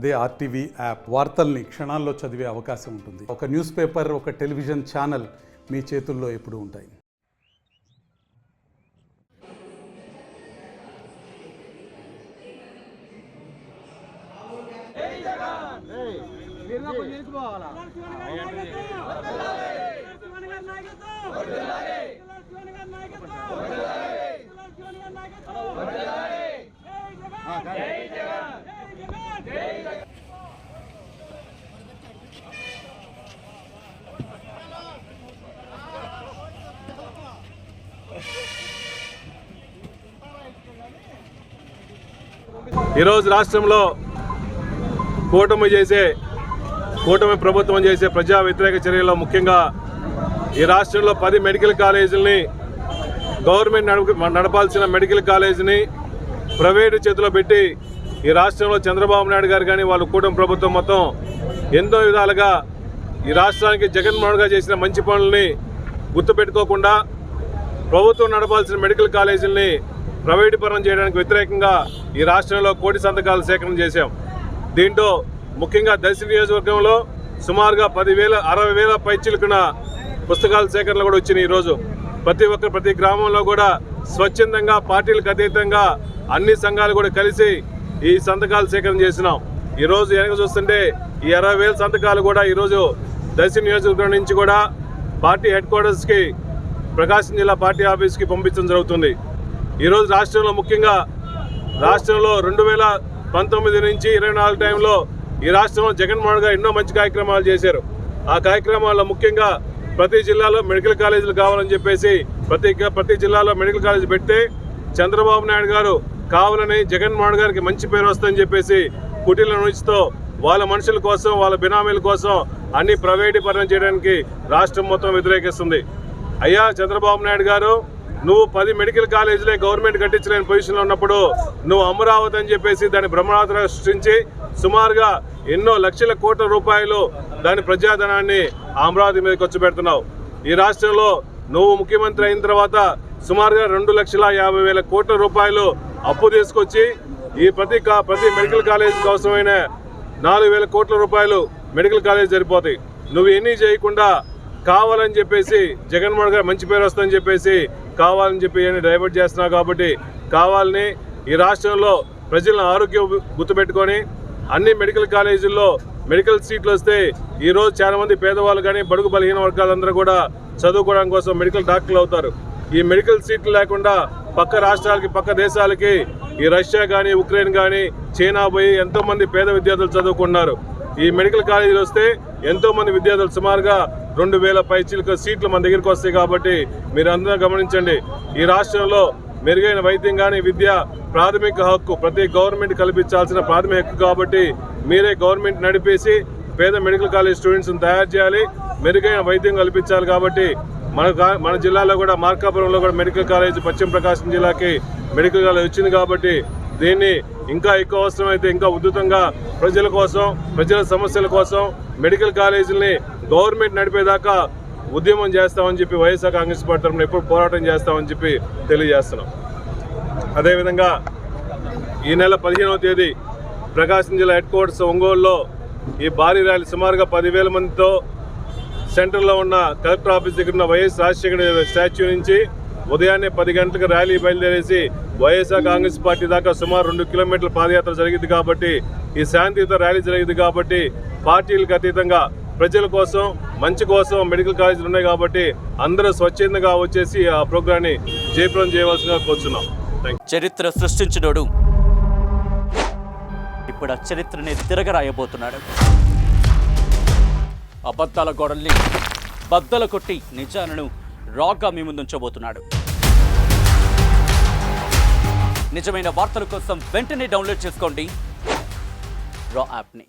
అదే RTV app వార్తల్ని క్షణాల్లో చదివే అవకాశం ఉంటుంది. ఒక న్యూస్ పేపర్, ఒక టెలివిజన్ ఛానల్ మీ చేతుల్లో ఎప్పుడూ ఉంటాయి. ఈరోజు రాష్ట్రంలో కూటమి ప్రభుత్వం చేసే ప్రజా వ్యతిరేక చర్యల్లో ముఖ్యంగా ఈ రాష్ట్రంలో 10 మెడికల్ కాలేజీలని గవర్నమెంట్ నడపాల్సిన మెడికల్ కాలేజీని ప్రైవేటు చేతిలో పెట్టి ఈ రాష్ట్రంలో చంద్రబాబు నాయుడు గారు కానీ వాళ్ళ కూటమి ప్రభుత్వం మొత్తం ఎన్నో విధాలుగా ఈ రాష్ట్రానికి జగన్మోహన్గా చేసిన మంచి పనులని గుర్తుపెట్టుకోకుండా ప్రభుత్వం నడపాల్సిన మెడికల్ కాలేజీలని ప్రైవేటీకరణ చేయడానికి వ్యతిరేకంగా ఈ రాష్ట్రంలో కోటి సంతకాల సేకరణ చేశాం. దీంట్లో ముఖ్యంగా దర్శి నియోజకవర్గంలో సుమారుగా 60,000 పైచిలుకున్న పుస్తకాల సేకరణ కూడా వచ్చినాయి. ఈరోజు ప్రతి గ్రామంలో కూడా స్వచ్ఛందంగా పార్టీలకు అతీతంగా అన్ని సంఘాలు కూడా కలిసి ఈ సంతకాల సేకరణ చేసినాం. ఈరోజు వెనక చూస్తుంటే ఈ 60,000 సంతకాలు కూడా ఈరోజు దర్శి నియోజకవర్గం నుంచి కూడా పార్టీ హెడ్ క్వార్టర్స్కి ప్రకాశం జిల్లా పార్టీ ఆఫీస్కి పంపించడం జరుగుతుంది. ఈరోజు రాష్ట్రంలో ముఖ్యంగా 2019 నుంచి 24 టైంలో ఈ రాష్ట్రంలో జగన్మోహన్ గారు ఎన్నో మంచి కార్యక్రమాలు చేశారు. ఆ కార్యక్రమాల్లో ముఖ్యంగా ప్రతి జిల్లాలో మెడికల్ కాలేజీలు కావాలని చెప్పేసి ప్రతి జిల్లాలో మెడికల్ కాలేజీ పెడితే చంద్రబాబు నాయుడు గారు కావాలని జగన్మోహన్ గారికి మంచి పేరు వస్తుందని చెప్పేసి కుటీల నుంచితో వాళ్ళ మనుషుల కోసం వాళ్ళ బినామీల కోసం అన్ని ప్రైవేటీకరణ చేయడానికి రాష్ట్రం మొత్తం వ్యతిరేకిస్తుంది. అయ్యా చంద్రబాబు నాయుడు గారు, నువ్వు 10 మెడికల్ కాలేజీలే గవర్నమెంట్ కట్టించలేని పొజిషన్లో ఉన్నప్పుడు నువ్వు అమరావతి అని చెప్పేసి దాని బ్రహ్మాండంగా సృష్టించి సుమారుగా ఎన్నో లక్షల కోట్ల రూపాయలు దాని ప్రజాధనాన్ని అమరావతి మీద ఖర్చు పెడుతున్నావు. ఈ రాష్ట్రంలో నువ్వు ముఖ్యమంత్రి అయిన తర్వాత సుమారుగా 2,50,000 కోట్ల రూపాయలు అప్పు తీసుకొచ్చి ఈ ప్రతి మెడికల్ కాలేజీకి అవసరమైన 4,000 కోట్ల రూపాయలు మెడికల్ కాలేజీ సరిపోతాయి. నువ్వు ఎన్ని చేయకుండా కావాలని చెప్పేసి జగన్మోహన్ గారు మంచి పేరు వస్తుందని చెప్పేసి కావాలని చెప్పి డైవర్ట్ చేస్తున్నావు. కాబట్టి కావాలని ఈ రాష్ట్రంలో ప్రజల ఆరోగ్యం గుర్తుపెట్టుకొని అన్ని మెడికల్ కాలేజీల్లో మెడికల్ సీట్లు వస్తే ఈరోజు చాలామంది పేదవాళ్ళు కానీ బడుగు బలహీన వర్గాలందరూ కూడా చదువుకోవడం కోసం మెడికల్ డాక్టర్లు అవుతారు. ఈ మెడికల్ సీట్లు లేకుండా పక్క రాష్ట్రాలకి పక్క దేశాలకి ఈ రష్యా కానీ ఉక్రెయిన్ కానీ చైనా పోయి ఎంతోమంది పేద విద్యార్థులు చదువుకున్నారు. ఈ మెడికల్ కాలేజీలు వస్తే ఎంతోమంది విద్యార్థులు సుమారుగా 2,000 పైచిలుక సీట్లు మన దగ్గరికి వస్తాయి. కాబట్టి మీరు అందరూ గమనించండి, ఈ రాష్ట్రంలో మెరుగైన వైద్యం కానీ విద్య ప్రాథమిక హక్కు ప్రతి గవర్నమెంట్ కల్పించాల్సిన ప్రాథమిక హక్కు. కాబట్టి మీరే గవర్నమెంట్ నడిపేసి పేద మెడికల్ కాలేజ్ స్టూడెంట్స్ని తయారు చేయాలి, మెరుగైన వైద్యం కల్పించాలి. కాబట్టి మన జిల్లాలో కూడా మార్కాపురంలో కూడా మెడికల్ కాలేజ్ పశ్చిమ ప్రకాశం జిల్లాకి మెడికల్ కాలేజ్ వచ్చింది. కాబట్టి దీన్ని ఇంకా ఎక్కువ అవసరమైతే ఇంకా ఉధృతంగా ప్రజల కోసం ప్రజల సమస్యల కోసం మెడికల్ కాలేజీలని గవర్నమెంట్ నడిపేదాకా ఉద్యమం చేస్తామని చెప్పి వైఎస్ఆర్ కాంగ్రెస్ పార్టీ తరఫున ఎప్పుడు పోరాటం చేస్తామని చెప్పి తెలియజేస్తున్నాం. అదేవిధంగా ఈ నెల 15వ తేదీ ప్రకాశం జిల్లా హెడ్ క్వార్టర్స్ ఒంగోలులో ఈ భారీ ర్యాలీ సుమారుగా 10,000 మందితో సెంటర్లో ఉన్న కలెక్టర్ ఆఫీస్ దగ్గర ఉన్న వైఎస్ రాజశేఖర స్టాచ్యూ నుంచి ఉదయాన్నే 10 గంటలకు ర్యాలీ బయలుదేరేసి వైఎస్ఆర్ కాంగ్రెస్ పార్టీ దాకా సుమారు 2 కిలోమీటర్ల పాదయాత్ర జరిగింది. కాబట్టి ఈ శాంతియుత ర్యాలీ జరిగింది. కాబట్టి పార్టీలకు అతీతంగా ప్రజల కోసం మంచి కోసం మెడికల్ కాలేజీలు ఉన్నాయి. కాబట్టి అందరూ స్వచ్ఛందంగా వచ్చేసి ఆ ప్రోగ్రాన్ని జయప్రదం చేయవలసిందిగా కోరుతున్నాం. చరిత్ర సృష్టించినోడు ఇప్పుడు ఆ చరిత్రని తిరగరాయబోతున్నాడు. అబద్ధాల గోడల్ని బద్దలు కొట్టి నిజాలను రాగా మీ ముందుంచబోతున్నాడు. నిజమైన వార్తల కోసం వెంటనే డౌన్లోడ్ చేసుకోండి రా యాప్ని.